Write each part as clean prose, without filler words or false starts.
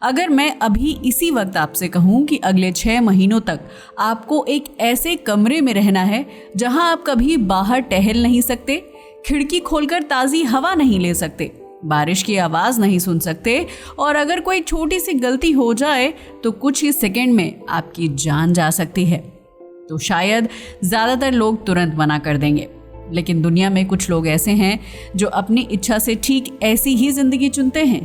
अगर मैं अभी इसी वक्त आपसे कहूं कि अगले 6 महीनों तक आपको एक ऐसे कमरे में रहना है जहां आप कभी बाहर टहल नहीं सकते, खिड़की खोलकर ताज़ी हवा नहीं ले सकते, बारिश की आवाज़ नहीं सुन सकते और अगर कोई छोटी सी गलती हो जाए तो कुछ ही सेकंड में आपकी जान जा सकती है, तो शायद ज़्यादातर लोग तुरंत मना कर देंगे। लेकिन दुनिया में कुछ लोग ऐसे हैं जो अपनी इच्छा से ठीक ऐसी ही ज़िंदगी चुनते हैं।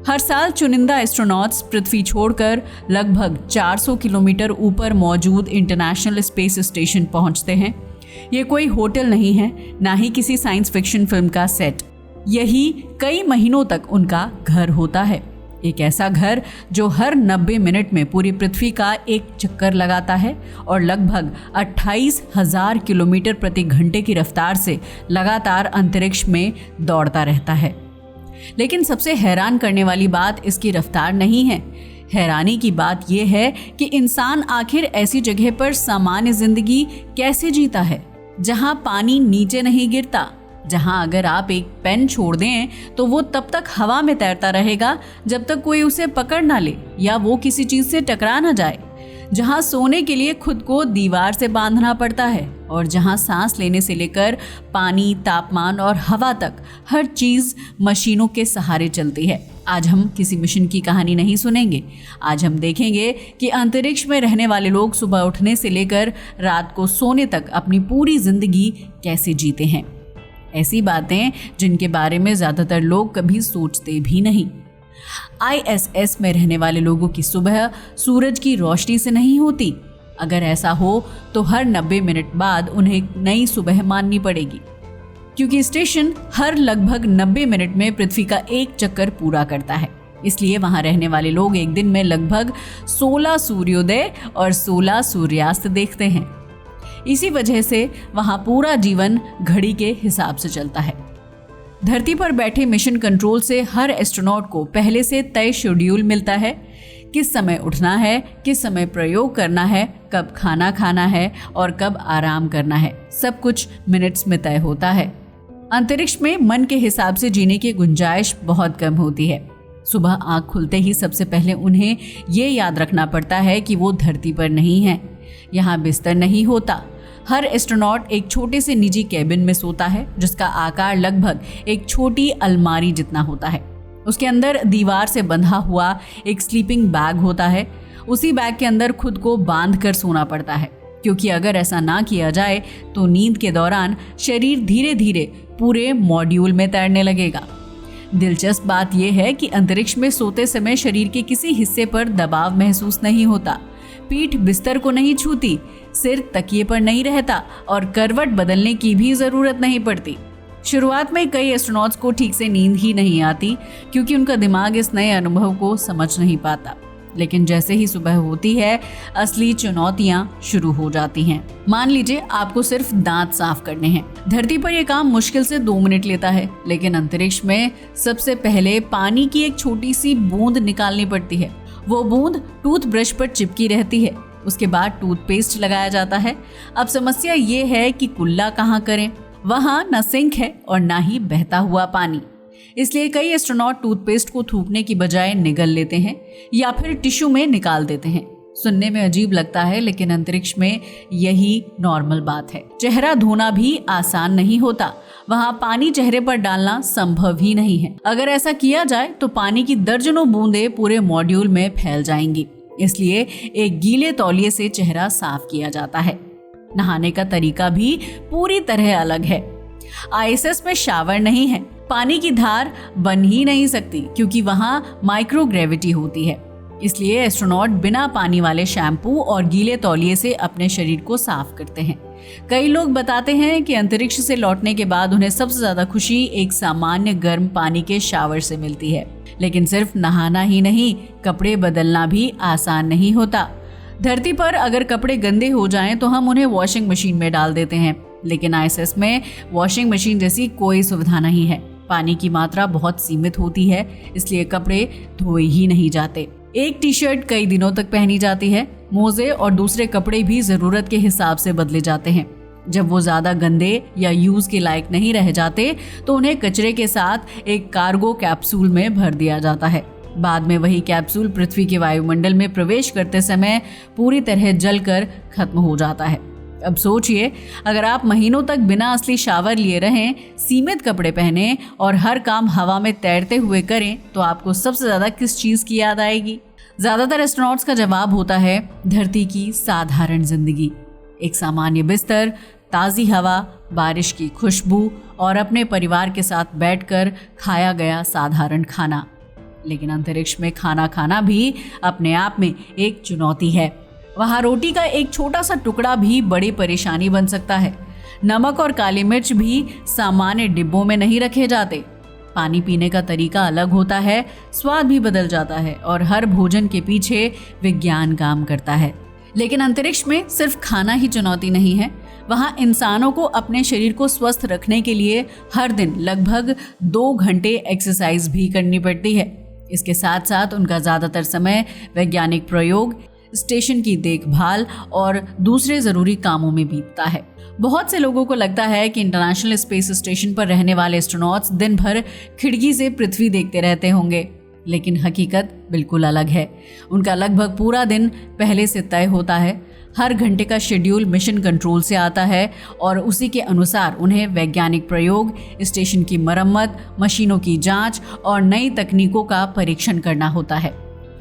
हर साल चुनिंदा एस्ट्रोनॉट्स पृथ्वी छोड़कर लगभग 400 किलोमीटर ऊपर मौजूद इंटरनेशनल स्पेस स्टेशन पहुंचते हैं। ये कोई होटल नहीं है, ना ही किसी साइंस फिक्शन फिल्म का सेट। यही कई महीनों तक उनका घर होता है, एक ऐसा घर जो हर 90 मिनट में पूरी पृथ्वी का एक चक्कर लगाता है और लगभग 28,000 किलोमीटर प्रति घंटे की रफ्तार से लगातार अंतरिक्ष में दौड़ता रहता है। लेकिन सबसे हैरान करने वाली बात इसकी रफ्तार नहीं है। हैरानी की बात यह है कि इंसान आखिर ऐसी जगह पर सामान्य जिंदगी कैसे जीता है जहां पानी नीचे नहीं गिरता, जहां अगर आप एक पेन छोड़ दें तो वो तब तक हवा में तैरता रहेगा जब तक कोई उसे पकड़ ना ले या वो किसी चीज से टकरा ना जाए, जहां सोने के लिए खुद को दीवार से बांधना पड़ता है और जहां सांस लेने से लेकर पानी, तापमान और हवा तक हर चीज मशीनों के सहारे चलती है। आज हम किसी मिशन की कहानी नहीं सुनेंगे। आज हम देखेंगे कि अंतरिक्ष में रहने वाले लोग सुबह उठने से लेकर रात को सोने तक अपनी पूरी जिंदगी कैसे जीते हैं। ऐसी बातें जिनके बारे में ज्यादातर लोग कभी सोचते भी नहीं। ISS में रहने वाले लोगों की सुबह सूरज की रोशनी से नहीं होती। अगर ऐसा हो तो हर 90 मिनट बाद उन्हें नई सुबह माननी पड़ेगी, क्योंकि स्टेशन हर लगभग 90 मिनट में पृथ्वी का एक चक्कर पूरा करता है। इसलिए वहां रहने वाले लोग एक दिन में लगभग 16 सूर्योदय और 16 सूर्यास्त देखते हैं। इसी वजह से वहां पूरा जीवन घड़ी के हिसाब से चलता है। धरती पर बैठे मिशन कंट्रोल से हर एस्ट्रोनॉट को पहले से तय शेड्यूल मिलता है, किस समय उठना है, किस समय प्रयोग करना है, कब खाना खाना है और कब आराम करना है। सब कुछ मिनट्स में तय होता है। अंतरिक्ष में मन के हिसाब से जीने की गुंजाइश बहुत कम होती है। सुबह आंख खुलते ही सबसे पहले उन्हें ये याद रखना पड़ता है कि वो धरती पर नहीं है। यहाँ बिस्तर नहीं होता। हर एस्ट्रोनॉट एक छोटे से निजी कैबिन में सोता है जिसका आकार लगभग एक छोटी अलमारी जितना होता है। उसके अंदर दीवार से बंधा हुआ एक स्लीपिंग बैग होता है। उसी बैग के अंदर खुद को बांध कर सोना पड़ता है, क्योंकि अगर ऐसा ना किया जाए तो नींद के दौरान शरीर धीरे धीरे पूरे मॉड्यूल में तैरने लगेगा। दिलचस्प बात यह है कि अंतरिक्ष में सोते समय शरीर के किसी हिस्से पर दबाव महसूस नहीं होता। पीठ बिस्तर को नहीं छूती, सिर तकिए पर नहीं रहता और करवट बदलने की भी जरूरत नहीं पड़ती। शुरुआत में कई एस्ट्रोनॉट्स को ठीक से नींद ही नहीं आती, क्योंकि उनका दिमाग इस नए अनुभव को समझ नहीं पाता। लेकिन जैसे ही सुबह होती है, असली चुनौतियां शुरू हो जाती हैं। मान लीजिए आपको सिर्फ दांत साफ करने हैं। धरती पर यह काम मुश्किल से 2 मिनट लेता है, लेकिन अंतरिक्ष में सबसे पहले पानी की एक छोटी सी बूंद निकालनी पड़ती है। वो बूंद टूथब्रश पर चिपकी रहती है। उसके बाद टूथपेस्ट लगाया जाता है। अब समस्या ये है कि कुल्ला कहाँ करें। वहाँ न सिंक है और ना ही बहता हुआ पानी। इसलिए कई एस्ट्रोनॉट टूथपेस्ट को थूकने की बजाय निगल लेते हैं या फिर टिश्यू में निकाल देते हैं। सुनने में अजीब लगता है, लेकिन अंतरिक्ष में यही नॉर्मल बात है। चेहरा धोना भी आसान नहीं होता। वहाँ पानी चेहरे पर डालना संभव ही नहीं है। अगर ऐसा किया जाए तो पानी की दर्जनों बूंदें पूरे मॉड्यूल में फैल जाएंगी। इसलिए एक गीले तौलिए से चेहरा साफ किया जाता है। नहाने का तरीका भी पूरी तरह अलग है। ISS में शावर नहीं है। पानी की धार बन ही नहीं सकती, क्योंकि वहाँ माइक्रोग्रेविटी होती है। इसलिए एस्ट्रोनॉट बिना पानी वाले शैम्पू और गीले तौलिए से अपने शरीर को साफ करते हैं। कई लोग बताते हैं कि अंतरिक्ष से लौटने के बाद उन्हें सबसे ज्यादा खुशी एक सामान्य गर्म पानी के शावर से मिलती है। लेकिन सिर्फ नहाना ही नहीं, कपड़े बदलना भी आसान नहीं होता। धरती पर अगर कपड़े गंदे हो जाएं तो हम उन्हें वॉशिंग मशीन में डाल देते हैं, लेकिन ISS में वॉशिंग मशीन जैसी कोई सुविधा नहीं है। पानी की मात्रा बहुत सीमित होती है, इसलिए कपड़े धोए ही नहीं जाते। एक टी-शर्ट कई दिनों तक पहनी जाती है। मोजे और दूसरे कपड़े भी जरूरत के हिसाब से बदले जाते हैं। जब वो ज्यादा गंदे या यूज के लायक नहीं रह जाते तो उन्हें कचरे के साथ एक कार्गो कैप्सूल में भर दिया जाता है। बाद में वही कैप्सूल पृथ्वी के वायुमंडल में प्रवेश करते समय पूरी तरह जलकर खत्म हो जाता है। अब सोचिए, अगर आप महीनों तक बिना असली शावर लिए रहें, सीमित कपड़े पहने और हर काम हवा में तैरते हुए करें, तो आपको सबसे ज्यादा किस चीज की याद आएगी? ज्यादातर एस्ट्रोनॉट्स का जवाब होता है धरती की साधारण जिंदगी। एक सामान्य बिस्तर, ताज़ी हवा, बारिश की खुशबू और अपने परिवार के साथ बैठकर खाया गया साधारण खाना। लेकिन अंतरिक्ष में खाना खाना भी अपने आप में एक चुनौती है। वहाँ रोटी का एक छोटा सा टुकड़ा भी बड़ी परेशानी बन सकता है। नमक और काली मिर्च भी सामान्य डिब्बों में नहीं रखे जाते। पानी पीने का तरीका अलग होता है, स्वाद भी बदल जाता है और हर भोजन के पीछे विज्ञान काम करता है। लेकिन अंतरिक्ष में सिर्फ खाना ही चुनौती नहीं है। वहाँ इंसानों को अपने शरीर को स्वस्थ रखने के लिए हर दिन लगभग 2 घंटे एक्सरसाइज भी करनी पड़ती है। इसके साथ साथ उनका ज़्यादातर समय वैज्ञानिक प्रयोग, स्टेशन की देखभाल और दूसरे ज़रूरी कामों में बीतता है। बहुत से लोगों को लगता है कि इंटरनेशनल स्पेस स्टेशन पर रहने वाले एस्ट्रोनॉट्स दिन भर खिड़की से पृथ्वी देखते रहते होंगे, लेकिन हकीकत बिल्कुल अलग है। उनका लगभग पूरा दिन पहले से तय होता है। हर घंटे का शेड्यूल मिशन कंट्रोल से आता है और उसी के अनुसार उन्हें वैज्ञानिक प्रयोग, स्टेशन की मरम्मत, मशीनों की जांच और नई तकनीकों का परीक्षण करना होता है।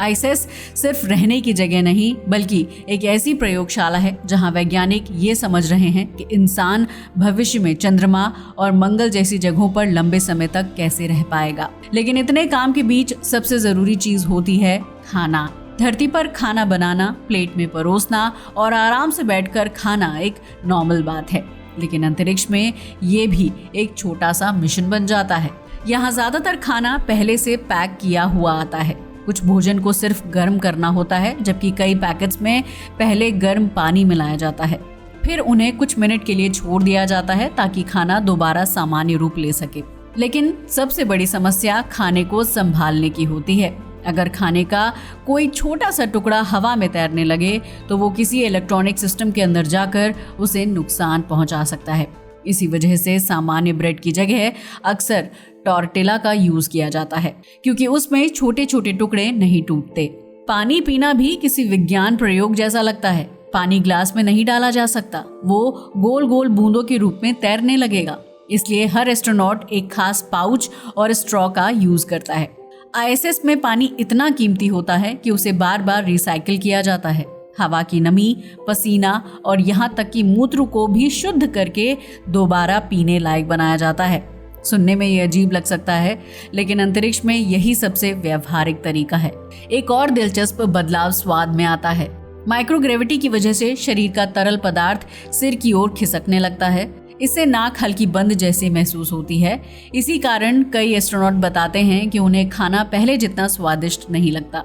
आईएसएस सिर्फ रहने की जगह नहीं, बल्कि एक ऐसी प्रयोगशाला है जहां वैज्ञानिक ये समझ रहे हैं कि इंसान भविष्य में चंद्रमा और मंगल जैसी जगहों पर लंबे समय तक कैसे रह पाएगा। लेकिन इतने काम के बीच सबसे जरूरी चीज होती है खाना। धरती पर खाना बनाना, प्लेट में परोसना और आराम से बैठकर खाना एक नॉर्मल बात है, लेकिन अंतरिक्ष में ये भी एक छोटा सा मिशन बन जाता है। यहाँ ज्यादातर खाना पहले से पैक किया हुआ आता है। कुछ भोजन को सिर्फ गर्म करना होता है, जबकि कई पैकेट्स में पहले गर्म पानी मिलाया जाता है। फिर उन्हें कुछ मिनट के लिए छोड़ दिया जाता है ताकि खाना दोबारा सामान्य रूप ले सके। लेकिन सबसे बड़ी समस्या खाने को संभालने की होती है। अगर खाने का कोई छोटा सा टुकड़ा हवा में तैरने लगे तो वो किसी इलेक्ट्रॉनिक सिस्टम के अंदर जाकर उसे नुकसान पहुंचा सकता है। इसी वजह से सामान्य ब्रेड की जगह अक्सर टॉर्टिला का यूज किया जाता है, क्योंकि उसमें छोटे छोटे टुकड़े नहीं टूटते। पानी पीना भी किसी विज्ञान प्रयोग जैसा लगता है। पानी ग्लास में नहीं डाला जा सकता, वो गोल गोल बूंदों के रूप में तैरने लगेगा। इसलिए हर एस्ट्रोनॉट एक खास पाउच और स्ट्रॉ का यूज करता है। आईएसएस में पानी इतना कीमती होता है कि उसे बार बार रिसाइकिल किया जाता है। हवा की नमी, पसीना और यहाँ तक कि मूत्र को भी शुद्ध करके दोबारा पीने लायक बनाया जाता है। सुनने में ये अजीब लग सकता है, लेकिन अंतरिक्ष में यही सबसे व्यावहारिक तरीका है। एक और दिलचस्प बदलाव स्वाद में आता है। माइक्रोग्रेविटी की वजह से शरीर का तरल पदार्थ सिर की ओर खिसकने लगता है। इससे नाक हल्की बंद जैसी महसूस होती है। इसी कारण कई एस्ट्रोनॉट बताते हैं कि उन्हें खाना पहले जितना स्वादिष्ट नहीं लगता।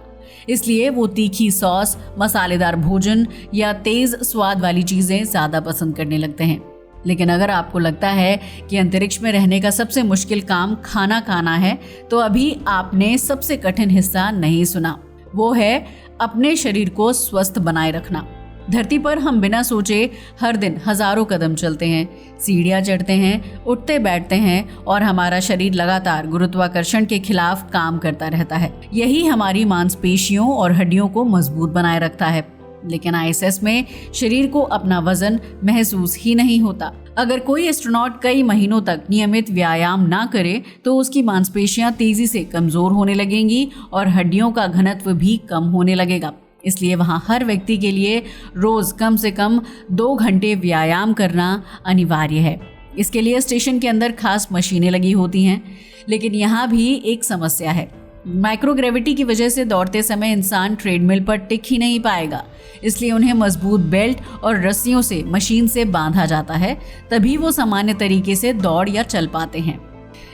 इसलिए वो तीखी सॉस, मसालेदार भोजन या तेज स्वाद वाली चीजें ज्यादा पसंद करने लगते हैं। लेकिन अगर आपको लगता है कि अंतरिक्ष में रहने का सबसे मुश्किल काम खाना खाना है, तो अभी आपने सबसे कठिन हिस्सा नहीं सुना। वो है अपने शरीर को स्वस्थ बनाए रखना। धरती पर हम बिना सोचे हर दिन हजारों कदम चलते हैं, सीढ़ियाँ चढ़ते हैं, उठते बैठते हैं और हमारा शरीर लगातार गुरुत्वाकर्षण के खिलाफ काम करता रहता है। यही हमारी मांसपेशियों और हड्डियों को मजबूत बनाए रखता है। लेकिन आईएसएस में शरीर को अपना वजन महसूस ही नहीं होता। अगर कोई एस्ट्रोनॉट कई महीनों तक नियमित व्यायाम ना करे तो उसकी मांसपेशियां तेजी से कमजोर होने लगेंगी और हड्डियों का घनत्व भी कम होने लगेगा। इसलिए वहाँ हर व्यक्ति के लिए रोज कम से कम 2 घंटे व्यायाम करना अनिवार्य है। इसके लिए स्टेशन के अंदर खास मशीनें लगी होती हैं। लेकिन यहाँ भी एक समस्या है। माइक्रोग्रेविटी की वजह से दौड़ते समय इंसान ट्रेडमिल पर टिक ही नहीं पाएगा। इसलिए उन्हें मजबूत बेल्ट और रस्सियों से मशीन से बांधा जाता है, तभी वो सामान्य तरीके से दौड़ या चल पाते हैं।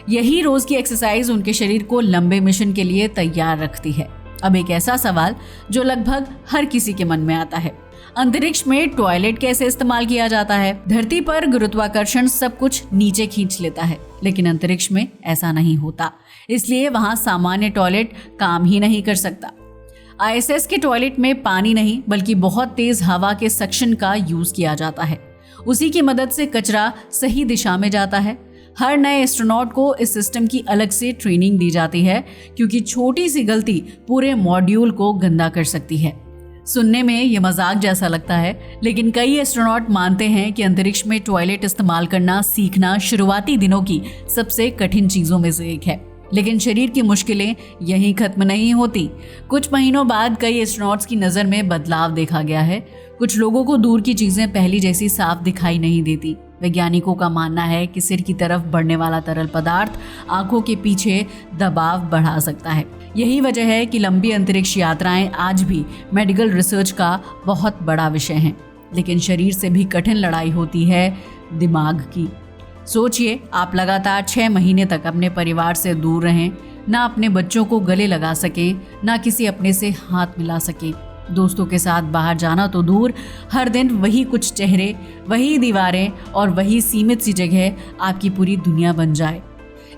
यही रोज की एक्सरसाइज उनके शरीर को लंबे मिशन के लिए तैयार रखती है। अब एक ऐसा सवाल जो लगभग हर किसी के मन में आता है, अंतरिक्ष में टॉयलेट कैसे इस्तेमाल किया जाता है? धरती पर गुरुत्वाकर्षण सब कुछ नीचे खींच लेता है, लेकिन अंतरिक्ष में ऐसा नहीं होता। इसलिए वहां सामान्य टॉयलेट काम ही नहीं कर सकता। आईएसएस के टॉयलेट में पानी नहीं, बल्कि बहुत तेज हवा के सक्शन का यूज किया जाता है। उसी की मदद से कचरा सही दिशा में जाता है। हर नए एस्ट्रोनॉट को इस सिस्टम की अलग से ट्रेनिंग दी जाती है, क्योंकि छोटी सी गलती पूरे मॉड्यूल को गंदा कर सकती है। सुनने में ये मजाक जैसा लगता है, लेकिन कई एस्ट्रोनॉट मानते हैं कि अंतरिक्ष में टॉयलेट इस्तेमाल करना सीखना शुरुआती दिनों की सबसे कठिन चीज़ों में से एक है। लेकिन शरीर की मुश्किलें यहीं खत्म नहीं होती। कुछ महीनों बाद कई एस्ट्रोनॉट्स की नज़र में बदलाव देखा गया है। कुछ लोगों को दूर की चीज़ें पहली जैसी साफ दिखाई नहीं देती। वैज्ञानिकों का मानना है कि सिर की तरफ बढ़ने वाला तरल पदार्थ आंखों के पीछे दबाव बढ़ा सकता है। यही वजह है कि लंबी अंतरिक्ष यात्राएं आज भी मेडिकल रिसर्च का बहुत बड़ा विषय हैं। लेकिन शरीर से भी कठिन लड़ाई होती है दिमाग की। सोचिए, आप लगातार 6 महीने तक अपने परिवार से दूर रहें, ना अपने बच्चों को गले लगा सकें, ना किसी अपने से हाथ मिला सकें। दोस्तों के साथ बाहर जाना तो दूर, हर दिन वही कुछ चेहरे, वही दीवारें और वही सीमित सी जगह आपकी पूरी दुनिया बन जाए।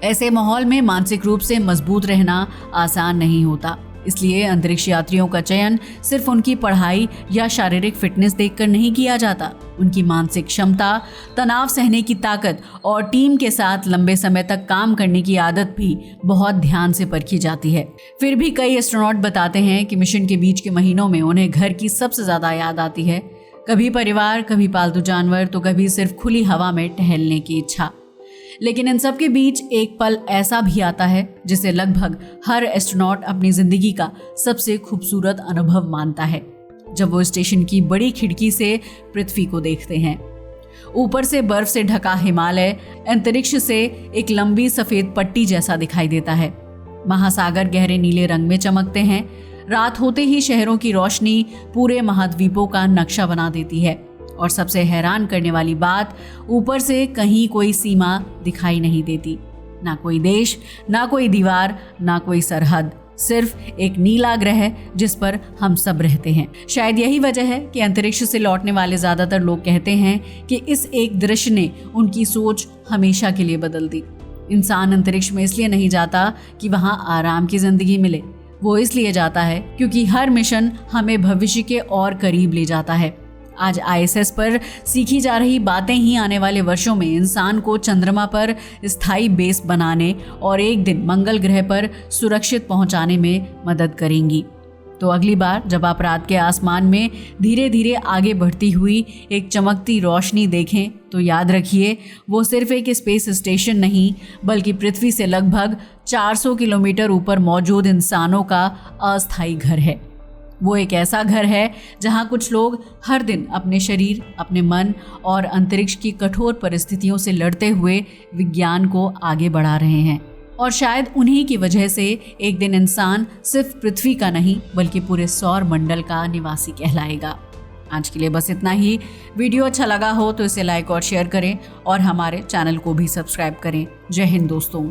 ऐसे माहौल में मानसिक रूप से मजबूत रहना आसान नहीं होता। इसलिए अंतरिक्ष यात्रियों का चयन सिर्फ उनकी पढ़ाई या शारीरिक फिटनेस देखकर नहीं किया जाता। उनकी मानसिक क्षमता, तनाव सहने की ताकत और टीम के साथ लंबे समय तक काम करने की आदत भी बहुत ध्यान से परखी जाती है। फिर भी कई एस्ट्रोनॉट बताते हैं कि मिशन के बीच के महीनों में उन्हें घर की सबसे ज़्यादा याद आती है। कभी परिवार, कभी पालतू जानवर, तो कभी सिर्फ खुली हवा में टहलने की इच्छा। लेकिन इन सब के बीच एक पल ऐसा भी आता है जिसे लगभग हर एस्ट्रोनॉट अपनी जिंदगी का सबसे खूबसूरत अनुभव मानता है, जब वो स्टेशन की बड़ी खिड़की से पृथ्वी को देखते हैं। ऊपर से बर्फ से ढका हिमालय अंतरिक्ष से एक लंबी सफेद पट्टी जैसा दिखाई देता है। महासागर गहरे नीले रंग में चमकते हैं। रात होते ही शहरों की रोशनी पूरे महाद्वीपों का नक्शा बना देती है। और सबसे हैरान करने वाली बात, ऊपर से कहीं कोई सीमा दिखाई नहीं देती। ना कोई देश, ना कोई दीवार, ना कोई सरहद, सिर्फ एक नीला ग्रह जिस पर हम सब रहते हैं। शायद यही वजह है कि अंतरिक्ष से लौटने वाले ज्यादातर लोग कहते हैं कि इस एक दृश्य ने उनकी सोच हमेशा के लिए बदल दी। इंसान अंतरिक्ष में इसलिए नहीं जाता कि वहां आराम की जिंदगी मिले, वो इसलिए जाता है क्योंकि हर मिशन हमें भविष्य के और करीब ले जाता है। आज ISS पर सीखी जा रही बातें ही आने वाले वर्षों में इंसान को चंद्रमा पर स्थायी बेस बनाने और एक दिन मंगल ग्रह पर सुरक्षित पहुंचाने में मदद करेंगी। तो अगली बार जब आप रात के आसमान में धीरे धीरे आगे बढ़ती हुई एक चमकती रोशनी देखें, तो याद रखिए, वो सिर्फ एक स्पेस स्टेशन नहीं, बल्कि पृथ्वी से लगभग 400 किलोमीटर ऊपर मौजूद इंसानों का अस्थायी घर है। वो एक ऐसा घर है जहाँ कुछ लोग हर दिन अपने शरीर, अपने मन और अंतरिक्ष की कठोर परिस्थितियों से लड़ते हुए विज्ञान को आगे बढ़ा रहे हैं। और शायद उन्हीं की वजह से एक दिन इंसान सिर्फ पृथ्वी का नहीं, बल्कि पूरे सौर मंडल का निवासी कहलाएगा। आज के लिए बस इतना ही। वीडियो अच्छा लगा हो तो इसे लाइक और शेयर करें और हमारे चैनल को भी सब्सक्राइब करें। जय हिंद दोस्तों।